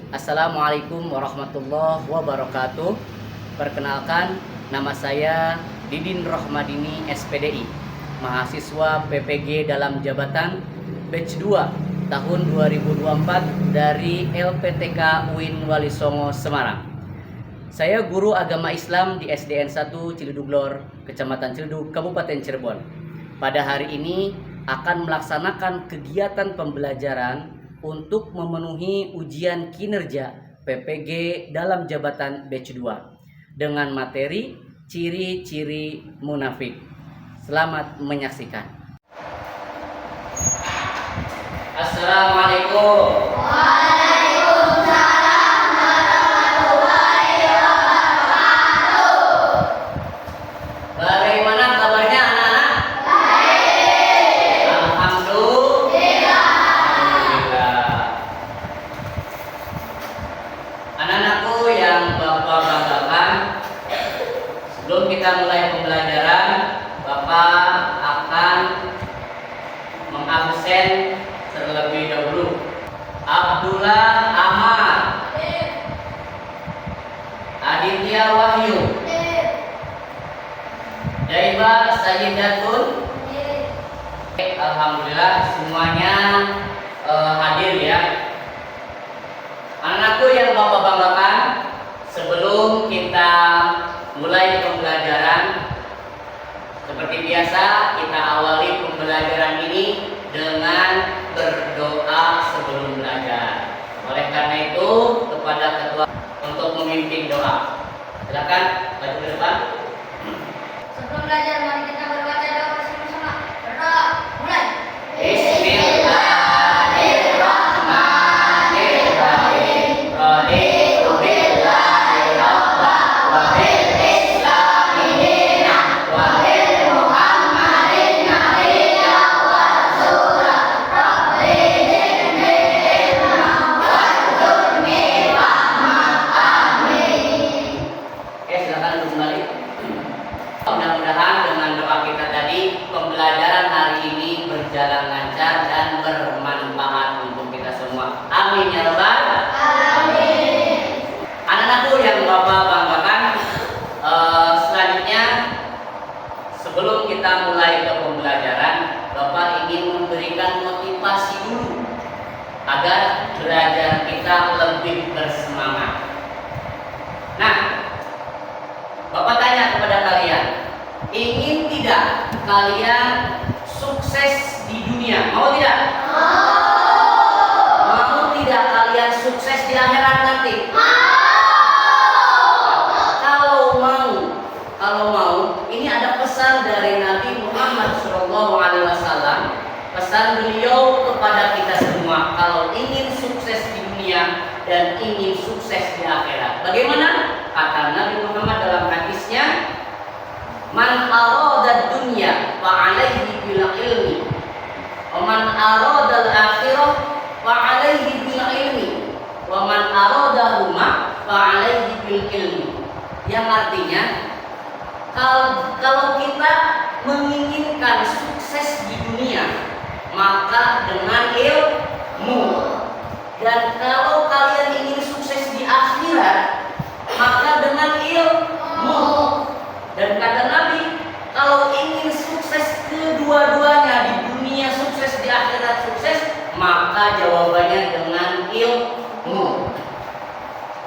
Assalamualaikum warahmatullahi wabarakatuh. Perkenalkan, nama saya Didin Rohmadini SPDI, mahasiswa PPG dalam jabatan batch 2 tahun 2024 dari LPTK UIN Wali Songo Semarang. Saya guru agama Islam di SDN 1 Cileduglor, Kecamatan Ciledug, Kabupaten Cirebon. Pada hari ini akan melaksanakan kegiatan pembelajaran untuk memenuhi ujian kinerja PPG dalam jabatan batch 2 dengan materi ciri-ciri munafik. Selamat menyaksikan. Assalamualaikum. Bagaimana kabarnya anak-anak? Baik. Alhamdulillah. Anak-anakku yang Bapak banggakan, sebelum kita mulai pembelajaran, Bapak akan mengabsen terlebih dahulu Abdullah Ahmad, Aditya Wahyu, Jaiba Sayyidatun. Alhamdulillah semuanya hadir ya. Anakku yang Bapak banggakan, sebelum kita mulai pembelajaran, seperti biasa kita awali pembelajaran ini dengan berdoa sebelum belajar. Oleh karena itu, kepada ketua untuk memimpin doa. Silakan maju ke depan. Sebelum belajar, mari kita berbaca doa bersama-sama. Berdoa, mulai. Bismillahirrahmanirrahim. Raditu billahi rabban wa bil islami dinan wa bil muhammadin nabiyyan wa rasulan. Rabbi zidni ilman warzuqni fahman. Amin. Oke, silakan duduk kembali. Mudah-mudahan dengan doa kita tadi, pembelajaran hari ini berjalan lancar dan bermanfaat untuk kita semua. Amin ya rabbal alamin. Anak-anakku yang Bapak banggakan, selanjutnya sebelum kita mulai ke pembelajaran, Bapak ingin memberikan motivasi dulu agar belajar kita lebih bersemangat. Nah, Bapak tanya kepada kalian, ingin tidak kalian sukses di dunia? Mau tidak? Mau tidak kalian sukses di akhirat nanti? Kalau mau, ini ada pesan dari Nabi Muhammad SAW. Pesan beliau kepada kita semua, kalau ingin sukses di dunia dan ingin sukses di akhirat. Bagaimana? Kata Nabi Muhammad dalam hadisnya, man arada dunya fa alaihi bil ilmi wa man arada al akhirah fa alaihi bil ilmi wa man arada huma fa alaihi bil ilmi. Yang artinya, kalau kita menginginkan sukses di dunia, maka dengan ilmu, dan kalau kalian ingin sukses di akhirat, maka dengan ilmu. Dan kata Nabi, kalau ingin sukses kedua-duanya, di dunia sukses, di akhirat sukses, maka jawabannya dengan ilmu.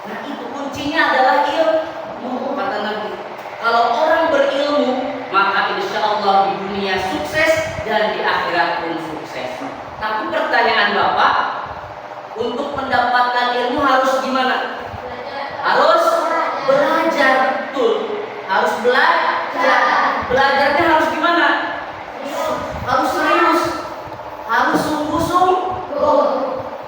Nah, itu kuncinya adalah ilmu, kata Nabi. Kalau orang berilmu, maka insya Allah di dunia sukses dan di akhirat pun sukses. Tapi pertanyaan Bapak, untuk mendapatkan ilmu harus gimana? Harus belajar, betul. Harus belajar. Belajarnya harus gimana? Harus serius. Harus sungguh-sungguh.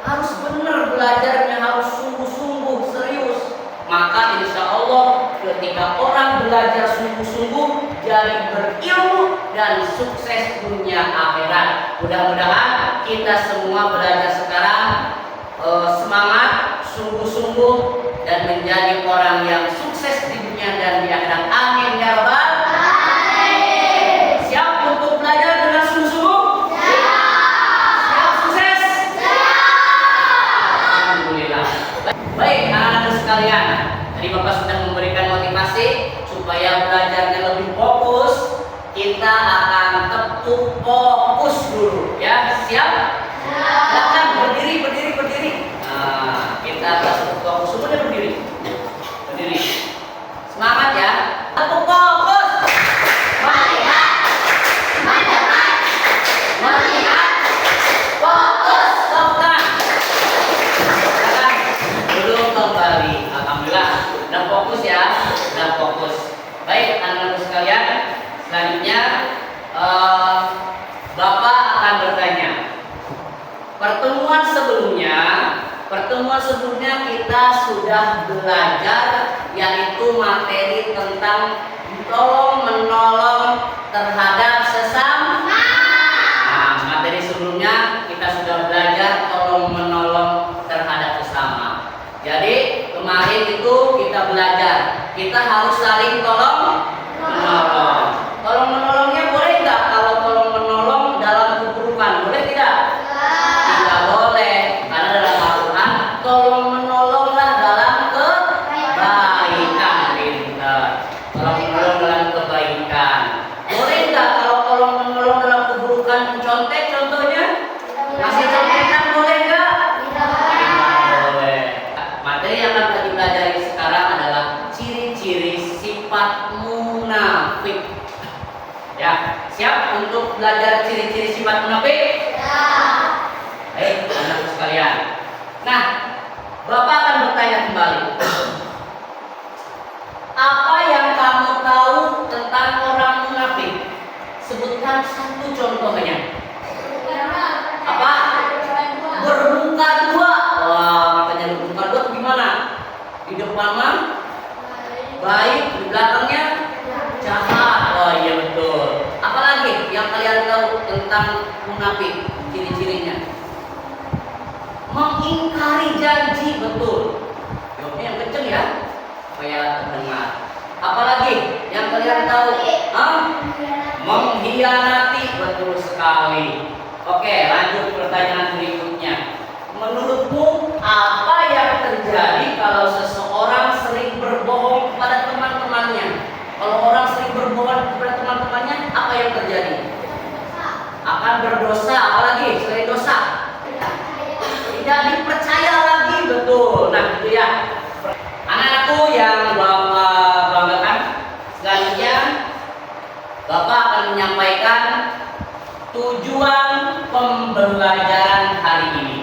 Harus benar belajarnya, harus sungguh-sungguh, serius. Maka insya Allah ketika orang belajar sungguh-sungguh, jadi berilmu dan sukses dunia akhirat. Mudah-mudahan kita semua belajar sekarang semangat, sungguh-sungguh, dan menjadi orang yang sukses di dunia dan di akhirat. Amin ya rabbal alamin. Siap untuk belajar dengan sungguh-sungguh? Siap. Siap sukses? Siap. Alhamdulillah. Baik, anak-anak sekalian, tadi Bapak sudah memberikan motivasi supaya belajarnya lebih fokus. Kita akan tepuk fokus dulu, ya. Siap? Silakan berdiri. Nah, kita akan tepuk fokus, semuanya berdiri. Semangat ya. Tepuk fokus. Melihat, fokus, tekan. Silakan belum kembali. Alhamdulillah, udah fokus ya, udah fokus. Baik, anak-anak sekalian, selanjutnya Bapak akan bertanya. Pertemuan sebelumnya kita sudah belajar yaitu materi tentang tolong menolong terhadap sesama. Nah, materi sebelumnya kita sudah belajar tolong menolong terhadap sesama. Jadi kemarin itu kita belajar kita harus saling tolong menolong. Tolong menolongnya boleh nggak? Kalau tolong menolong dalam keburukan boleh tidak? Tidak boleh, karena dalam Al-Quran tolong menolonglah dalam kebaikan. Tolong menolong dalam kebaikan. Boleh nggak kalau tolong menolong dalam keburukan? Contek contohnya? Masih contekan boleh nggak? Tidak boleh. Materi yang akan kita pelajari sekarang adalah ciri-ciri sifat munafik. Ya, siap untuk belajar ciri-ciri sifat munafik? Ya. Baik, anak sekalian. Nah, Bapak akan bertanya kembali. Apa yang kamu tahu tentang orang munafik? Sebutkan satu contohnya. Apa? Bermuka dua. Wah, makanya bermuka dua itu gimana? Di depan mah baik, di belakangnya jahat. Oh iya betul. Apalagi yang kalian tahu tentang munafik, ciri-cirinya? Mengingkari janji, betul. Jawabnya yang kenceng ya, supaya terdengar. Apalagi yang kalian tahu? Mengkhianati, betul sekali. Oke, lanjut pertanyaan berikutnya. Menurutmu apa yang terjadi kalau seseorang sering berbohong kepada teman-temannya? Kalau orang sering berbohong kepada teman-temannya, apa yang terjadi? Akan berdosa. Apalagi selain dosa? Tidak dipercaya lagi, betul. Nah, itu ya. Anak-anakku yang Bapak banggakan, selanjutnya Bapak akan menyampaikan tujuan pembelajaran hari ini.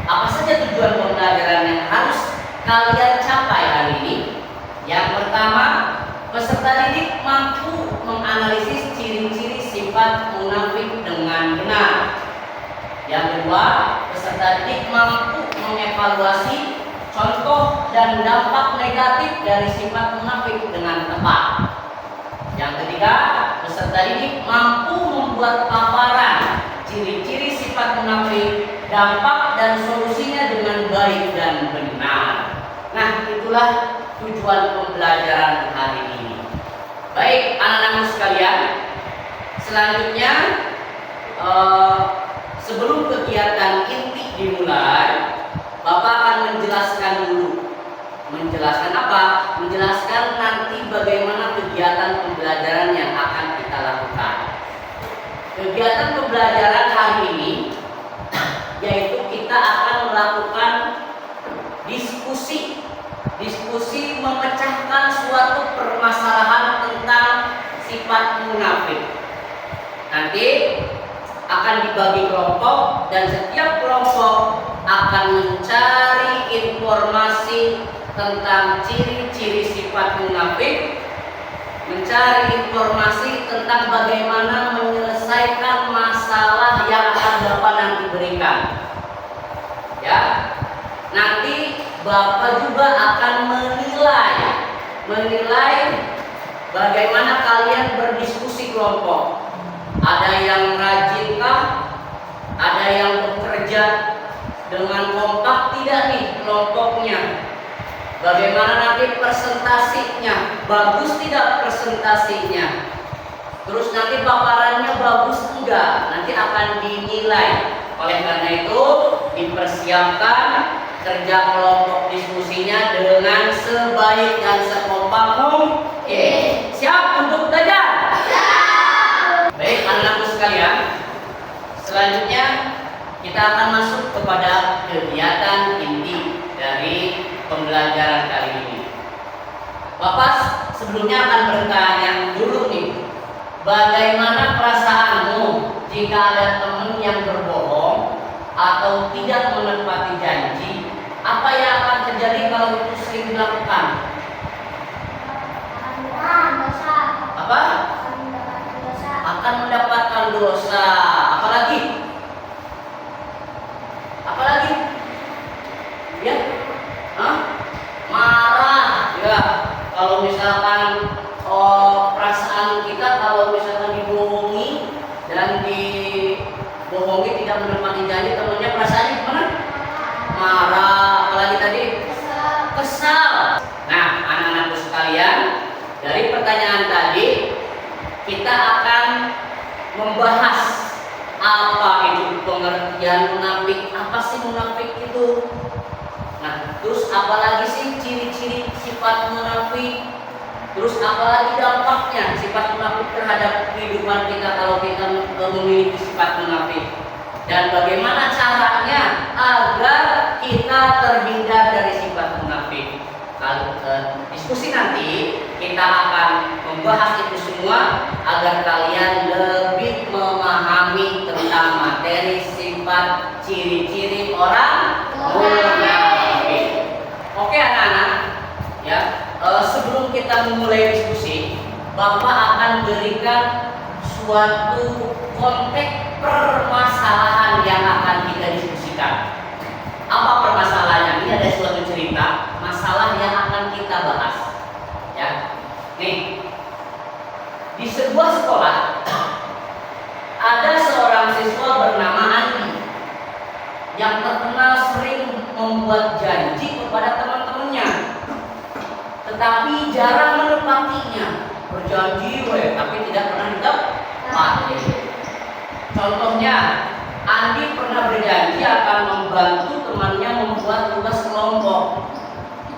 Apa saja tujuan pembelajaran yang harus kalian capai hari ini? Yang pertama, peserta didik mampu menganalisis ciri-ciri sifat munafik dengan benar. Yang kedua, peserta didik mampu mengevaluasi contoh dan dampak negatif dari sifat munafik dengan tepat. Yang ketiga, peserta didik mampu membuat paparan ciri-ciri sifat munafik, dampak dan solusinya dengan baik dan benar. Nah, itulah tujuan pembelajaran hari ini. Baik, anak-anak sekalian, selanjutnya sebelum kegiatan inti dimulai, Bapak akan menjelaskan dulu. Menjelaskan apa? Menjelaskan nanti bagaimana kegiatan pembelajaran yang akan kita lakukan. Kegiatan pembelajaran hari ini yaitu kita akan melakukan diskusi memecahkan suatu permasalahan tentang sifat munafik. Nanti akan dibagi kelompok dan setiap kelompok akan mencari informasi tentang ciri-ciri sifat munafik, mencari informasi tentang bagaimana menyelesaikan masalah yang akan Bapak nanti berikan. Ya, nanti Bapak juga akan menilai bagaimana kalian berdiskusi kelompok. Ada yang rajinkah? Ada yang bekerja dengan kompak tidak nih kelompoknya? Bagaimana nanti presentasinya? Bagus tidak presentasinya? Terus nanti paparannya bagus enggak? Nanti akan dinilai. Oleh karena itu dipersiapkan kerja kelompok diskusi mengisinya dengan sebaik dan sekompak mungkin. Siap untuk belajar? Baik anak-anakku sekalian, selanjutnya kita akan masuk kepada kegiatan inti dari pembelajaran kali ini. Bapak sebelumnya akan bertanya dulu nih, bagaimana perasaanmu jika ada teman yang berbohong atau tidak menepati janji? Apa yang akan terjadi kalau itu sering dilakukan? Apa? Akan mendapatkan dosa. Apalagi? Apalagi? Ya? Hah? Marah. Ya. Kalau misalkan perasaan kita kalau misalkan dibohongi dan dibohongi tidak menepati janji, temannya perasaannya gimana? Marah. Apalagi tadi? Kesal. Nah, anak-anakku sekalian, dari pertanyaan tadi kita akan membahas apa itu pengertian munafik. Apa sih munafik itu? Nah, terus apalagi sih ciri-ciri sifat munafik? Terus apalagi dampaknya sifat munafik terhadap kehidupan kita kalau kita memiliki sifat munafik? Dan bagaimana caranya agar kita terhindar dari sifat munafik? Kalau diskusi nanti kita akan membahas itu semua agar kalian lebih memahami tentang materi sifat ciri-ciri orang munafik. Oke anak-anak, ya. Sebelum kita memulai diskusi, Bapak akan berikan suatu konteks permasalahan yang akan kita diskusikan. Apa permasalahannya? Ini ada suatu cerita masalah yang akan kita bahas. Ya, nih di sebuah sekolah ada seorang siswa bernama Andi yang terkenal sering membuat janji kepada teman-temannya, tetapi jarang menepatinya. Berjanji, tapi tidak pernah ditepati. Contohnya, Andi pernah berjanji akan membantu temannya membuat tugas kelompok,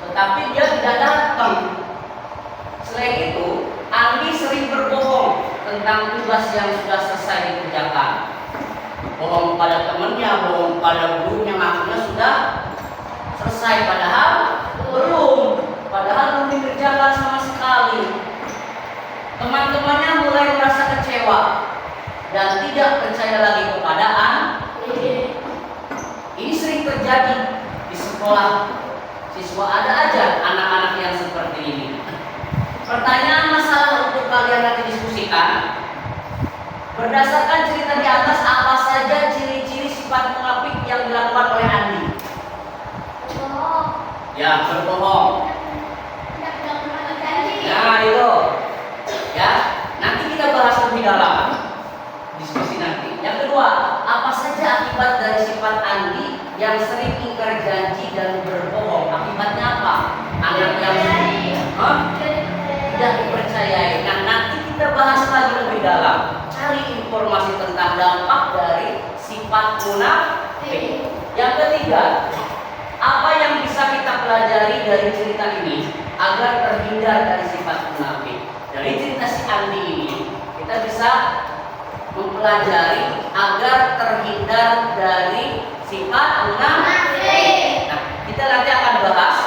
tetapi dia tidak datang. Selain itu, Andi sering berbohong tentang tugas yang sudah selesai dikerjakan. Bohong pada temannya, bohong pada gurunya, maksudnya sudah selesai padahal belum. Padahal belum dikerjakan sama sekali. Teman-temannya mulai merasa kecewa dan tidak percaya lagi kepada Andi. Ini sering terjadi di sekolah siswa. Ada aja anak-anak yang seperti ini. Pertanyaan masalah untuk kalian nanti diskusikan, berdasarkan cerita di atas, apa saja ciri-ciri sifat munafik yang dilakukan oleh Andi? Ya, berbohong. Nah itu, ya. Nanti kita bahas lebih dalam diskusi nanti. Yang kedua, apa saja akibat dari sifat Andi yang sering ingkar janji dan berbohong? Akibatnya apa? Anak yang tidak dipercayai. Nah, nanti kita bahas lagi lebih dalam. Cari informasi tentang dampak dari sifat munafik. Yang ketiga, apa yang bisa kita pelajari dari cerita ini agar terhindar dari sifat munafik? Dari cerita si Andi ini, kita bisa mempelajari agar terhindar dari sifat munafik. Nah, kita nanti akan bahas,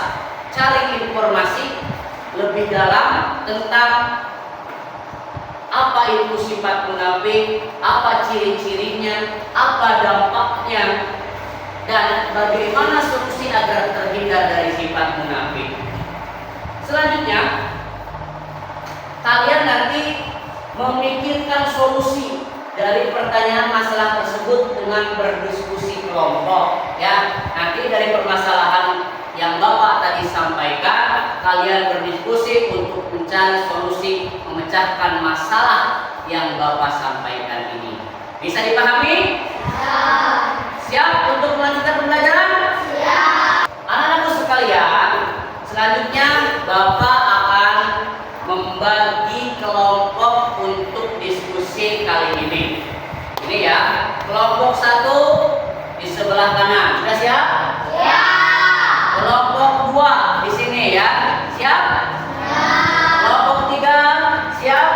cari informasi lebih dalam tentang apa itu sifat munafik, apa ciri-cirinya, apa dampaknya, dan bagaimana solusi agar terhindar dari sifat munafik. Selanjutnya, kalian nanti memikirkan solusi dari pertanyaan masalah tersebut dengan berdiskusi kelompok. Ya, nanti dari permasalahan yang Bapak tadi sampaikan, kalian berdiskusi untuk mencari solusi memecahkan masalah yang Bapak sampaikan ini. Bisa dipahami? Siap untuk melanjutkan pembelajaran? Siap. Anak-anakku sekalian, selanjutnya Bapak akan membagi kelompok untuk diskusi kali ini. Ini ya, kelompok 1 di sebelah kanan. Sudah siap? Siap. Kelompok 2 siap? Kelompok 3 siap?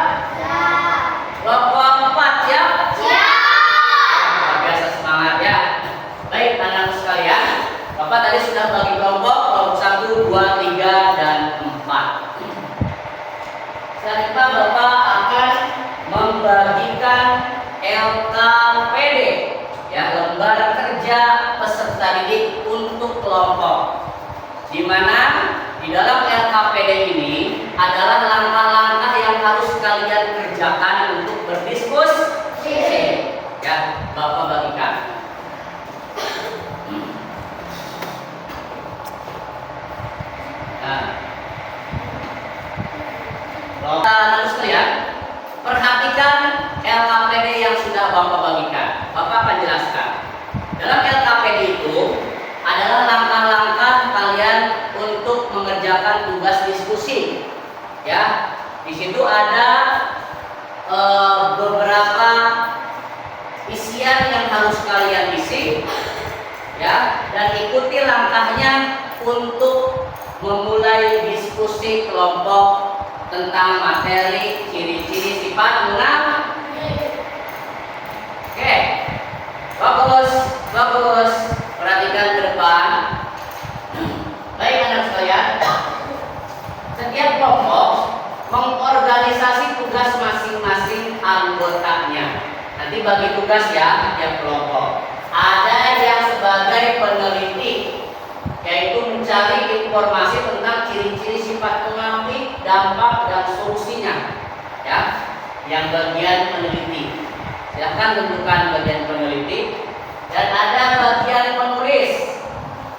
Kelompok 4 siap? Luar biasa semangat ya. Baik anak-anak sekalian, Bapak tadi sudah bagi kelompok 1, 2, 3, dan 4. Selanjutnya Bapak akan membagikan LKPD, ya, lembar kerja peserta didik untuk kelompok, di mana di dalam LKPD ini adalah langkah-langkah yang harus kalian kerjakan untuk berdiskusi. Ya, Bapak bagikan. Nah, anak sekalian, perhatikan LKPD yang sudah Bapak bagikan. Bapak akan jelaskan. Dalam LKPD itu adalah langkah-langkah kalian untuk mengerjakan tugas diskusi. Ya, di situ ada beberapa isian yang harus kalian isi, ya, dan ikuti langkahnya untuk memulai diskusi kelompok tentang materi ciri-ciri sifat munafik. Oke, bagus. Perhatikan ke depan. Baik anak sekalian, setiap kelompok mengorganisasi tugas masing-masing anggotanya. Nanti bagi tugas ya tiap kelompok. Ada yang sebagai peneliti, yaitu mencari informasi tentang ciri-ciri sifat munafik, dampak dan solusinya. Ya, yang bagian peneliti. Silahkan tentukan bagian peneliti. Dan ada bagian penulis,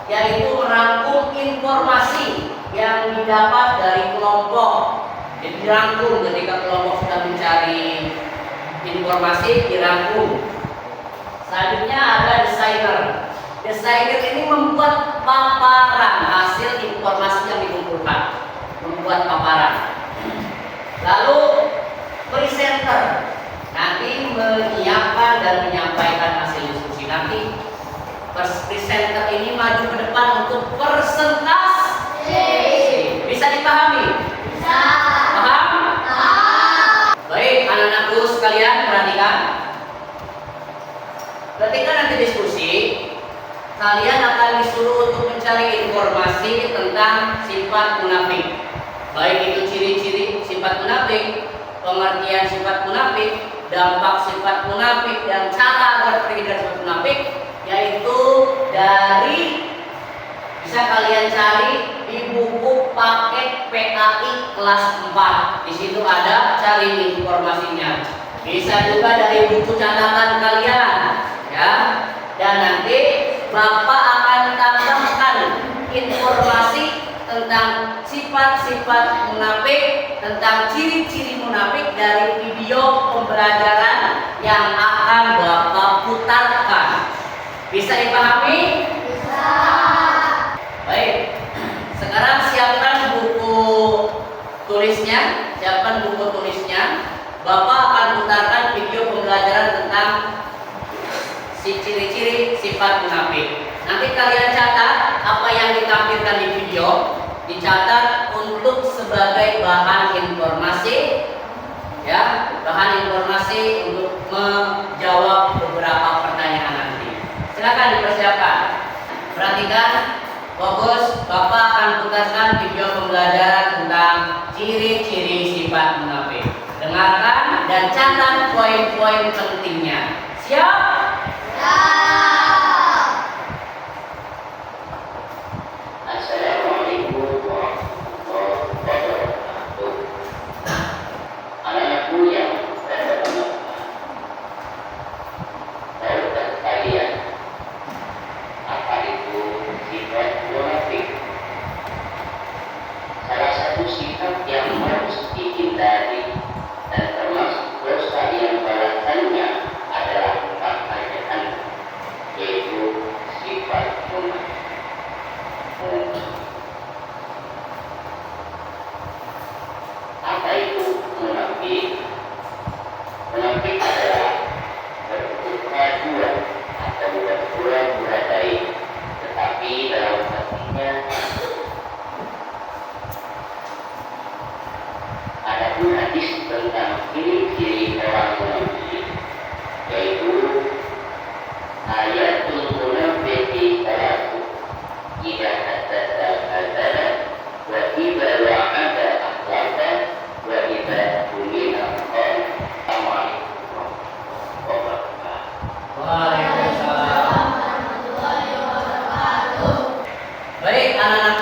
yaitu merangkum informasi yang didapat dari kelompok. Jadi dirangkum ketika kelompok sudah mencari informasi, dirangkum. Selanjutnya ada desainer. Desainer ini membuat paparan hasil informasi yang dikumpulkan, membuat paparan. Lalu presenter nanti menyiapkan dan menyampaikan hasil diskusi. Nanti presenter ini maju ke depan untuk presentasi. Bisa dipahami? Bisa. Paham? Baik anak-anakku sekalian, perhatikan. Ketika nanti diskusi, kalian akan disuruh untuk mencari informasi tentang sifat munafik. Baik itu ciri-ciri sifat munafik, pengertian sifat munafik, dampak sifat munafik, dan cara agar pergi dari sifat munafik, yaitu dari bisa kalian cari di buku paket PAI kelas 4. Di situ ada cari informasinya. Bisa juga dari buku catatan kalian, ya. Dan nanti Bapak akan tambahkan informasi tentang sifat-sifat munafik, tentang ciri-ciri munafik dari video pembelajaran yang akan Bapak putarkan. Bisa dipahami? Bisa. Baik. Sekarang siapkan buku tulisnya, Bapak akan putarkan video pembelajaran tentang ciri-ciri sifat munafik. Nanti kalian catat apa yang ditampilkan di video, dicatat untuk sebagai bahan informasi, ya, bahan informasi untuk menjawab beberapa pertanyaan nanti. Silakan dipersiapkan. Perhatikan, fokus. Bapak akan putarkan video pembelajaran tentang ciri-ciri sifat munafik. Dengarkan dan catat poin-poin pentingnya. Siap? Assalamualaikum warahmatullahi wabarakatuh. Anak-anakku yang saya hormati, tahukah kalian apa itu sifat munafik? Salah satu sifat yang harus dihindari dan termasuk dosa yang balasannya adalah mempertanyakan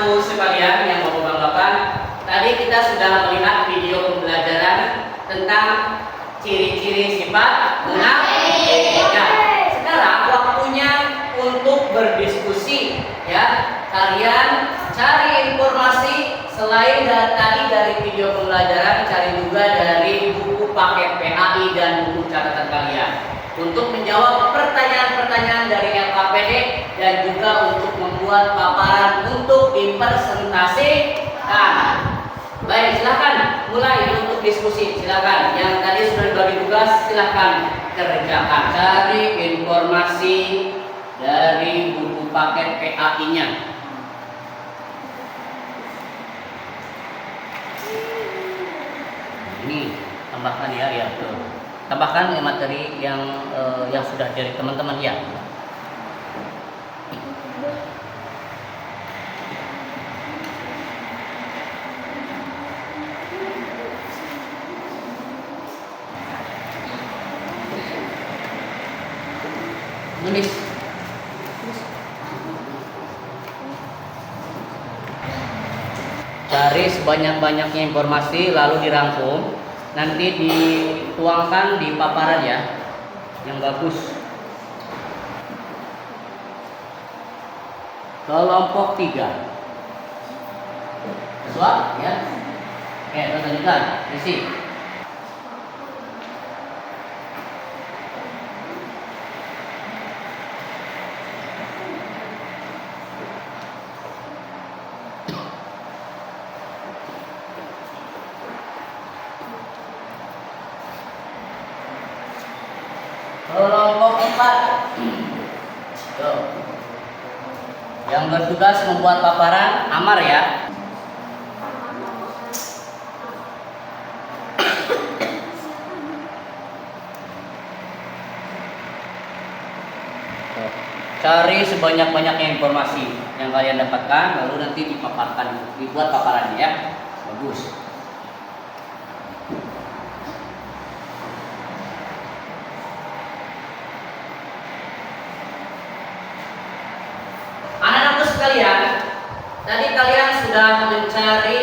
anakku sekalian yang Bapak banggakan, tadi kita sudah melihat video pembelajaran tentang ciri-ciri sifat munafik. Ya, sekarang waktunya untuk berdiskusi. Ya, kalian cari informasi selain tadi dari video pembelajaran, cari juga dari buku paket PAI dan buku catatan kalian untuk menjawab pertanyaan-pertanyaan dari LKPD dan juga untuk membuat paparan untuk dipresentasikan. Baik, silakan mulai untuk diskusi. Silakan, yang tadi sudah dibagi tugas silakan kerjakan. Cari informasi dari buku paket PAI-nya. Ini tambahkan ya betul. Tambahkan materi yang sudah dari teman-teman ya. Nulis. Cari sebanyak-banyaknya informasi lalu dirangkum, nanti dituangkan di paparan ya yang bagus. Kelompok 3 sesuai ya. Oke, kita lanjutkan isi. Kelompok 4. Tuh. Yang bertugas membuat paparan Amar ya. Tuh. Cari sebanyak-banyaknya informasi yang kalian dapatkan lalu nanti dipaparkan, dibuat paparannya ya. Bagus. Sekalian, tadi kalian sudah mencari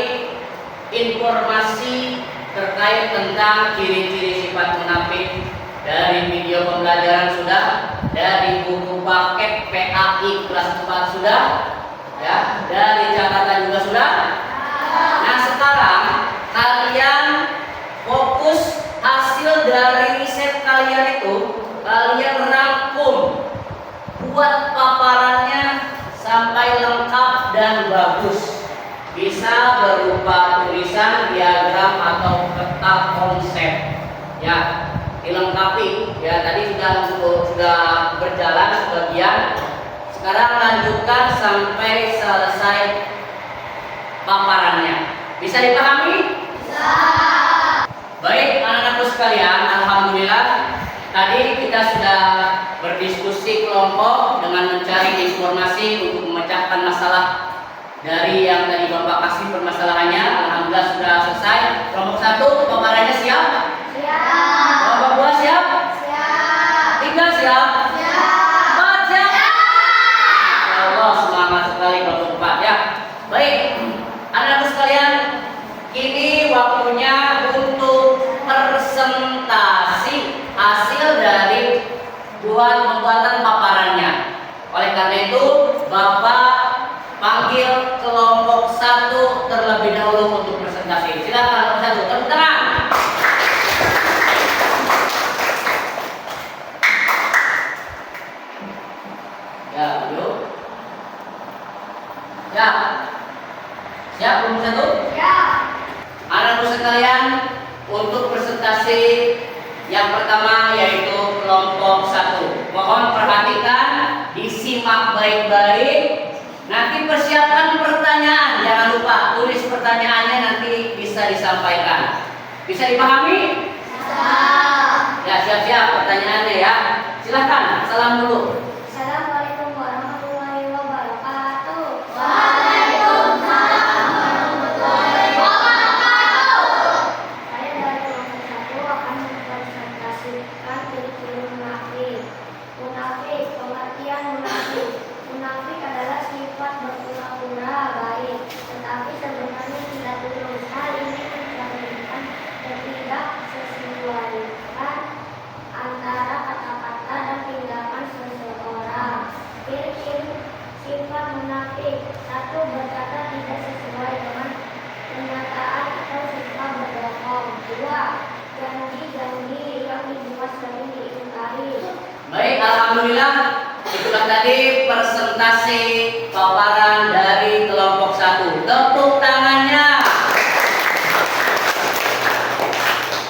informasi terkait tentang ciri-ciri sifat munafik dari video pembelajaran sudah, dari buku paket PAI kelas 4 sudah, ya, dari catatan juga sudah. Nah, sekarang kalian fokus hasil dari riset kalian itu, kalian rangkum, buat paparannya sampai lengkap dan bagus. Bisa berupa tulisan, diagram atau peta konsep. Ya, dilengkapi. Ya, tadi sudah berjalan sebagian. Sekarang lanjutkan sampai selesai paparannya. Bisa dipahami? Bisa. Baik, anak-anakku sekalian, alhamdulillah tadi kita sudah berdiskusi kelompok dengan mencari informasi untuk memecahkan masalah dari yang tadi Bapak kasih permasalahannya. Alhamdulillah sudah selesai. Kelompok 1 paparannya siap? Siap. Kelompok 2 siap? Siap. 3 siap? Siap. 4 siap? Ya Allah, semangat sekali kelompok 4 ya. Baik, anak-anak sekalian, kini waktunya untuk presentasi hasil dari pembuatan paparannya. Oleh karena itu, Bapak panggil kelompok 1 terlebih dahulu untuk presentasi. Silakan kelompok 1, tepuk tangan. Ya, yuk. Ya. Siap kelompok 1? Ya. Anak-anak sekalian, untuk presentasi yang pertama yaitu kelompok 1. Mohon perhatikan, disimak baik-baik. Nanti persiapkan pertanyaan, jangan lupa tulis pertanyaannya, nanti bisa disampaikan. Bisa dipahami? Bisa. Ya, siap-siap pertanyaannya ya. Silakan, salam dulu. Assalamualaikum warahmatullahi wabarakatuh. Waalaikumsalam warahmatullahi wabarakatuh. Saya dari kelompok 1 akan mempresentasikan ciri-ciri munafik. Munafik, pengertian munafik. Munafik adalah sifat berpura-pura baik. Alhamdulillah, itulah tadi presentasi paparan dari kelompok 1. Tepuk tangannya.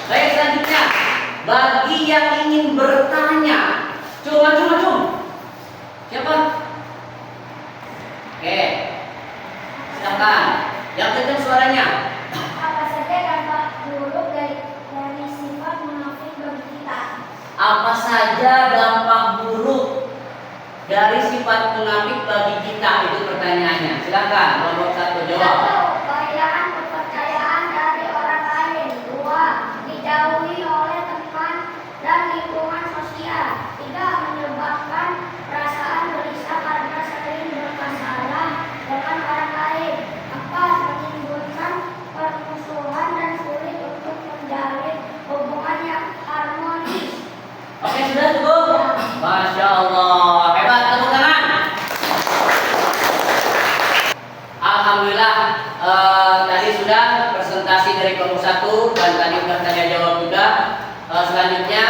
Baik, selanjutnya bagi yang ingin bertanya, cum. Siapa? Oke, silakan. Yang kencang suaranya. Apa saja dampak buruk dari sifat munafik bagi kita? Apa saja dampak buruk dari sifat munafik bagi kita? Itu pertanyaannya. Silakan, kelompok 1 jawab. 1. Kehilangan kepercayaan dari orang lain. 2. Dijauhi oleh teman dan lingkungan sosial. 3. Menyebabkan perasaan gelisah karena sering bermasalah dengan orang lain. 4. Menimbulkan permusuhan dan sulit untuk menjalin hubungan yang harmonis. Oke, sudah cukup. Masya Allah, hebat, tepuk tangan. Alhamdulillah, tadi sudah presentasi dari kelompok 1 dan tadi sudah tanya jawab juga. Selanjutnya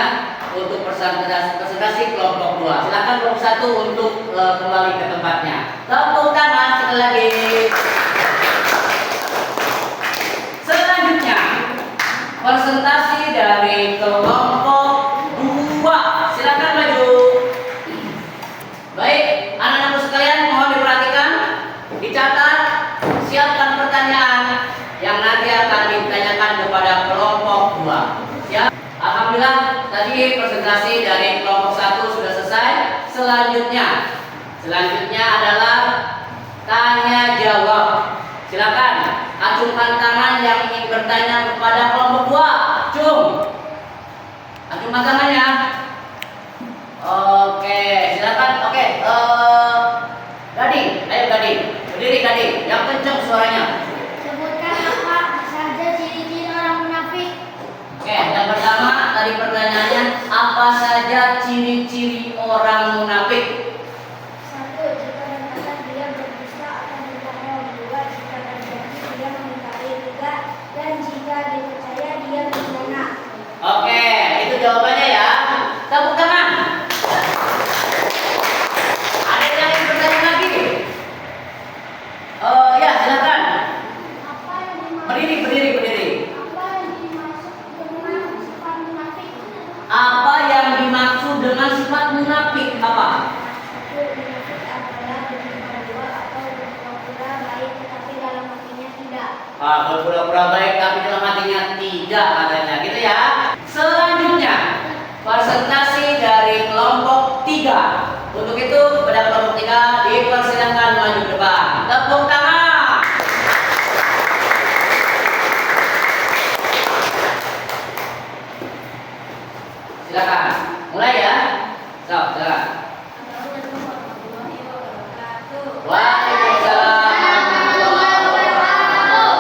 untuk presentasi kelompok 2. Silakan kelompok 1 untuk kembali ke tempatnya. Tepuk tangan sekali lagi. Selanjutnya presentasi dari kelompok 2. Silakan maju. Baik, anak-anakku sekalian mohon diperhatikan, dicatat, siapkan pertanyaan yang nanti akan ditanyakan kepada kelompok 2. Siap? Alhamdulillah, tadi presentasi dari kelompok 1 sudah selesai. Selanjutnya adalah tanya jawab. Silakan acungkan tangan yang ingin bertanya kepada kelompok 2. Cung. Acungkan tangannya. Oke, silakan. Oke, Gading, ayo Gading. Berdiri Gading, yang kencang suaranya. Sebutkan apa saja ciri-ciri orang munafik. Oke, yang pertama tadi pertanyaannya, apa saja ciri-ciri orang munafik? 1. Jika dikatakan dia berdusta akan berbohong. 2. Jika terjadi dia mengingkari. 3. Dan jika dipercaya dia berkhianat. Oke, itu jawabannya ya. Tepuk tangan. Ada yang ingin bertanya lagi? Ya, silakan. Apa yang dimaksud? Berdiri. Apa yang dimaksud dengan sifat munafik? Apa yang dimaksud dengan sifat munafik? Apa? 1. Munafik adalah berpura dua atau berpura-pura baik tetapi dalam hatinya tidak. Berpura-pura baik tapi dalam hatinya tidak, katanya gitu ya. Selanjutnya presentasi dari kelompok 3. Untuk itu pada kelompok 3 dipersilakan maju ke depan. Tepuk tangan. Silakan. Mulai ya. Silakan. Waalaikumsalam warahmatullahi wabarakatuh.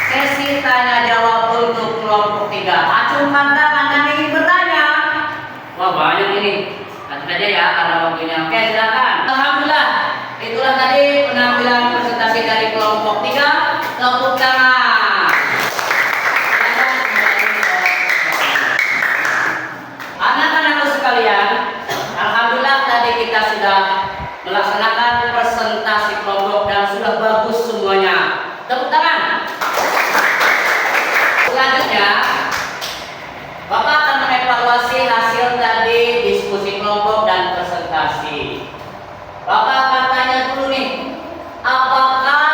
Sesi tanya jawab untuk kelompok 3. Acungkan tangan yang ingin bertanya. Wah, banyak ini. Nanti aja ya karena waktunya. Oke, silakan. Alhamdulillah, itulah tadi penampilan presentasi dari kelompok 3. Tepuk tangan. Anak-anakku sekalian, alhamdulillah tadi kita sudah melaksanakan presentasi kelompok dan sudah bagus semuanya. Tepuk tangan. Selanjutnya, Bapak akan mengevaluasi hasil tadi diskusi kelompok dan presentasi. Bapak akan tanya dulu nih, apakah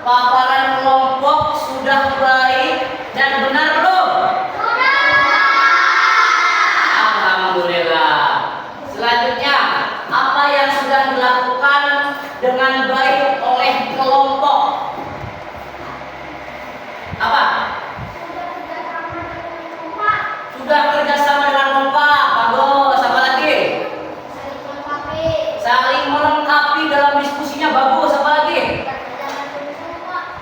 paparan kelompok sudah baik dan benar belum? Alhamdulillah. Selanjutnya, apa yang sudah dilakukan dengan baik oleh kelompok? Apa? Sudah kerjasama dengan kompak. Bagus. Apa lagi? Saling melengkapi dalam diskusinya. Bagus. Apa lagi?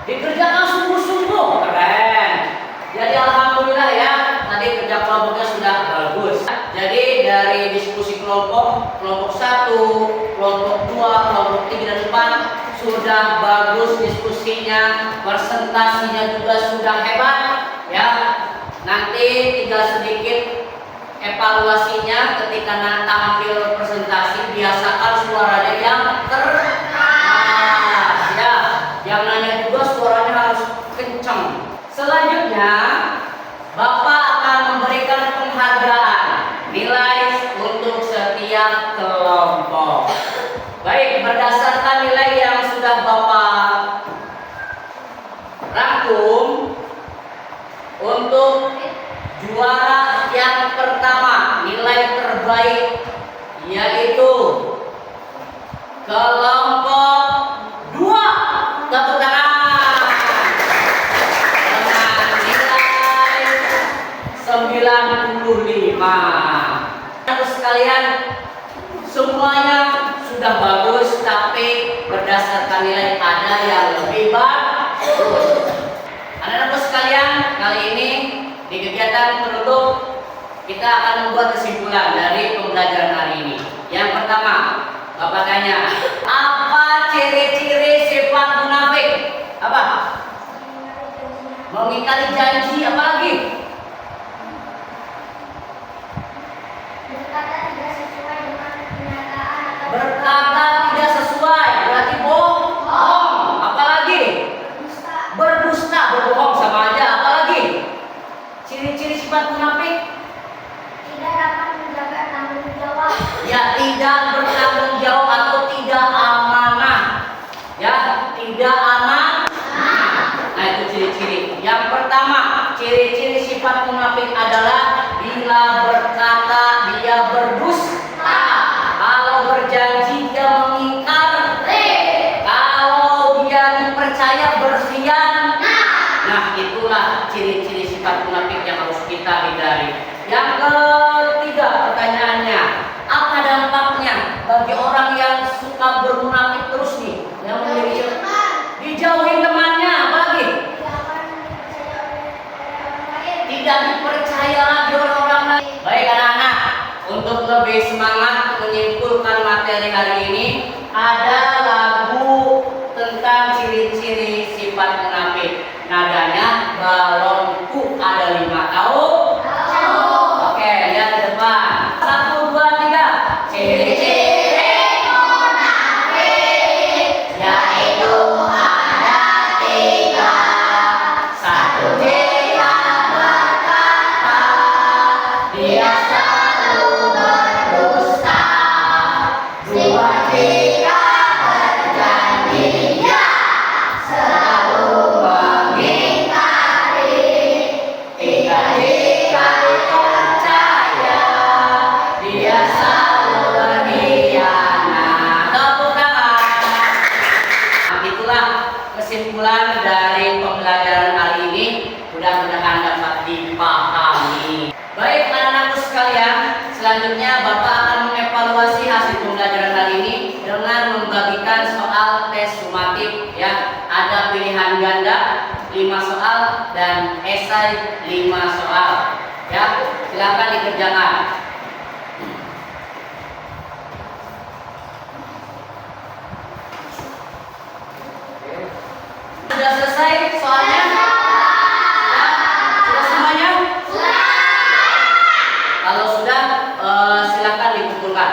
Dikerjakan sungguh-sungguh. Keren. Jadi alhamdulillah ya, tadi kerja kelompoknya sudah bagus. Jadi dari diskusi kelompok 1, kelompok 2, kelompok 3 dan 4 sudah bagus diskusinya, presentasinya juga sudah hebat ya. Nanti tinggal sedikit evaluasinya ketika tampil presentasi biasakan suaranya yang keras ya. Yang nanya juga suaranya harus kencang. Selanjutnya Bapak akan memberikan penghargaan nilai untuk setiap kelompok. Baik, berdasarkan nilai yang sudah Bapak rangkum, untuk juara yang pertama nilai terbaik yaitu kelompok 2. Tepuk tangan. Dengan nilai 95. Terus sekalian, semuanya sudah bagus, tapi berdasarkan nilai ada yang lebih bagus. Anak-anakku sekalian, kali ini di kegiatan penutup kita akan membuat kesimpulan dari pembelajaran hari ini. Yang pertama, Bapak tanya, apa ciri-ciri sifat munafik? Apa? Mengingkari janji, apa lagi? Berkata tidak sesuai, berarti bohong. Apa lagi? Berdusta, berbohong sama aja. Apa lagi? Ciri-ciri sifat munafik? Tidak dapat menjaga tanggung jawab. Ya, tidak bertanggung jawab atau tidak amanah. Ya, tidak amanah. Nah, itu ciri-ciri. Yang pertama, ciri-ciri sifat munafik adalah bila berkata dia berdusta, kalau berjanji dia mengingkar, kalau dia dipercaya berkhianat. Nah, itulah ciri-ciri sifat munafik yang harus kita hindari. Yang ketiga, pertanyaannya, apa dampaknya bagi orang yang suka bermunafik terus nih? Yang memiliki dijauhi temannya, apa lagi? Tidak dipercaya lagi oleh orang lain. Baik anak-anak, untuk lebih semangat menyimpulkan materi hari ini, ada lagu tentang ciri-ciri sifat munafik. Nadanya balonku ada 5 tahun. Oke, lihat di depan. 1, 2, 3. Ciri-ciri munafik yaitu ada 3. 1, dia berkata, dia selalu berdusta. 2, dia berjanji, dia selalu mengingkari. 3, jika dipercaya, dia selalu berkhianat. Tepuk tangan. Nah, itulah kesimpulan dari pembelajaran hari ini. Mudah-mudahan dapat dipahami. Baik anak-anakku sekalian, selanjutnya Bapak akan mengevaluasi hasil pembelajaran hari ini dengan membagikan soal tes sumatif ya. Ada pilihan ganda 5 soal dan esai 5 soal. Ya, silakan dikerjakan. Sudah selesai soalnya? Sudah semuanya? Kalau sudah, silakan dikumpulkan.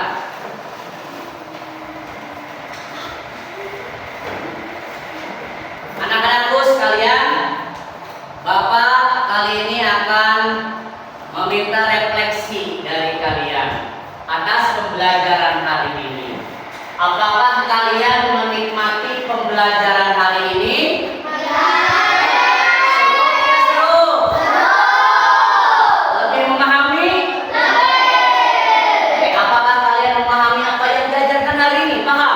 Anak-anakku sekalian, Bapak kali ini akan meminta refleksi dari kalian atas pembelajaran hari ini. Apakah kalian menikmati pembelajaran hari ini? Seru? Lebih memahami? Apakah kalian memahami apa yang diajarkan hari ini? Paham?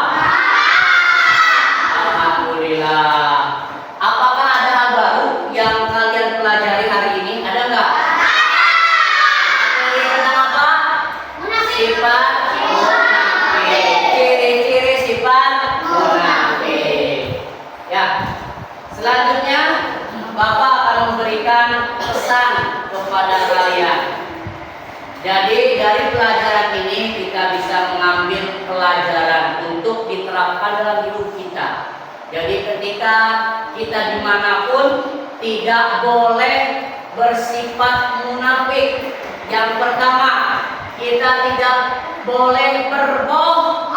Alhamdulillah. Apakah ada hal baru yang kalian pelajari hari ini? Ada nggak? Materi tentang apa? Sifat munafik. Ciri-ciri sifat munafik. Ya. Selanjutnya Bapak akan memberikan pesan kepada kalian. Jadi dari pelajaran ini kita bisa mengambil pelajaran untuk diterapkan dalam hidup kita. Jadi ketika kita dimanapun tidak boleh bersifat munafik. Yang pertama, kita tidak boleh berbohong.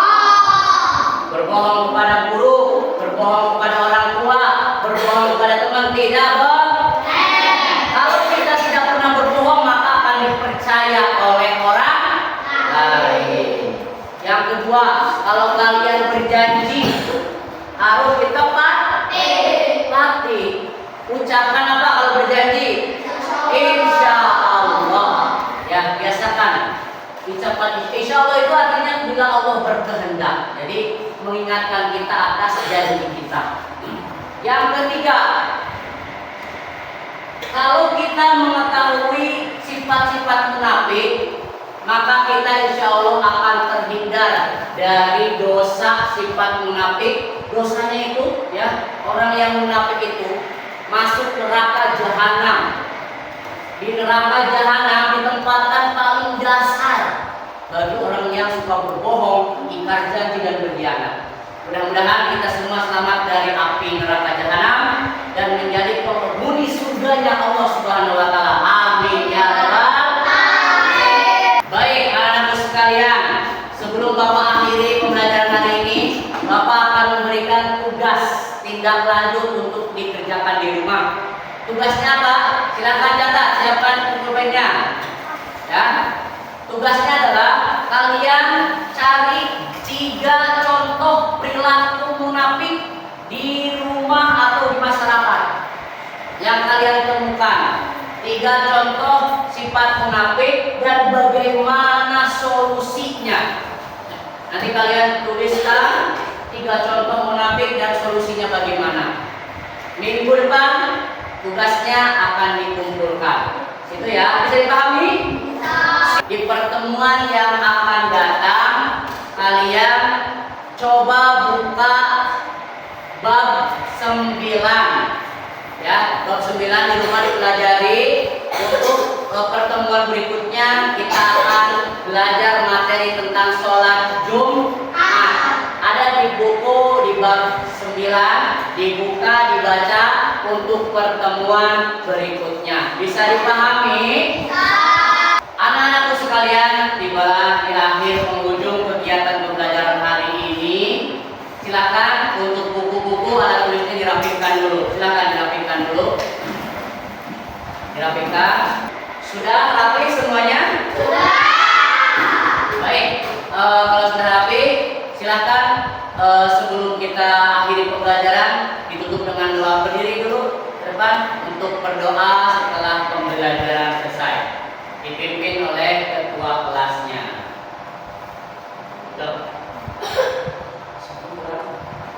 Berbohong kepada guru, berbohong kepada orang tua, berbohong kepada teman, tidak boleh. Kalau kita tidak pernah berbohong, maka akan dipercaya oleh orang lain. Yang kedua, kalau kalian berjanji harus ditepati. Ucapkan apa kalau berjanji? Insya Allah. Ya, biasakan ucapan insya Allah itu artinya bila Allah berkehendak. Jadi mengingatkan kita atas janji kita. Yang ketiga, kalau kita mengetahui sifat-sifat munafik, maka kita insya Allah akan terhindar dari dosa sifat munafik. Dosanya itu, ya, orang yang munafik itu masuk neraka jahanam. Di neraka jahanam ditempatkan paling dasar bagi orang yang suka berbohong, ingkar janji dan berkhianat. Mudah-mudahan kita semua selamat dari api neraka jahanam dan menjadi penghuni surganya Allah Subhanahu wa taala. Amin ya rabbal alamin. Baik, anak-anakku sekalian, sebelum Bapak akhiri pembelajaran hari ini, Bapak akan memberikan tugas tindak lanjut untuk dikerjakan di rumah. Tugasnya apa? Silakan catat, siapkan pulpennya. Ya. Tugasnya adalah kalian cari 3 contoh perilaku munafik di rumah atau di masyarakat yang kalian temukan. 3 contoh sifat munafik dan bagaimana solusinya. Nanti kalian tuliskan 3 contoh munafik dan solusinya bagaimana. Minggu depan tugasnya akan dikumpulkan. Itu ya, bisa dipahami? Di pertemuan yang akan datang, kalian coba buka bab 9. Ya, bab 9 di rumah dipelajari. Untuk pertemuan berikutnya kita akan belajar materi tentang sholat Jumat. Ada di buku di bab 9, dibuka, dibaca untuk pertemuan berikutnya. Bisa dipahami? Anak-anakku sekalian, tibalah di akhir penghujung kegiatan pembelajaran hari ini. Silakan untuk buku-buku alat tulisnya dirapikan dulu. Silakan dirapikan dulu. Dirapikan. Sudah rapi semuanya? Sudah. Baik. Kalau sudah rapi, silakan sebelum kita akhiri pembelajaran ditutup dengan doa. Berdiri dulu ke depan untuk berdoa setelah pembelajaran selesai. Dipimpin oleh ketua kelasnya.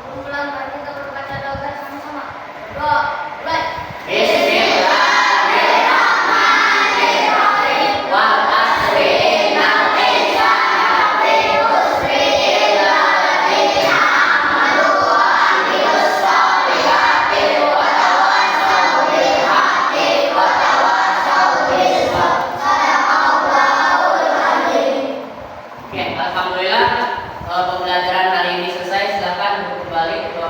Kumpulan mari kita berbaca doa sama-sama. Doa, mulai. Bismillahirrahmanirrahim. Wal asri innal insana lafi khusr illa alladziina aamanu wa 'amilus shalihati wa tawassaw bil haqqi wa tawassaw bis sabr. Shadaqallahul azim. Oke, alhamdulillah pembelajaran hari ini selesai. Silakan kembali.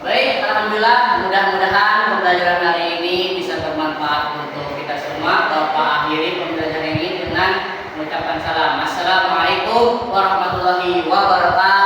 Baik, alhamdulillah, mudah-mudahan pembelajaran hari ini bisa bermanfaat untuk kita semua. Bapak akhiri pembelajaran ini dengan mengucapkan salam. Assalamualaikum warahmatullahi wabarakatuh.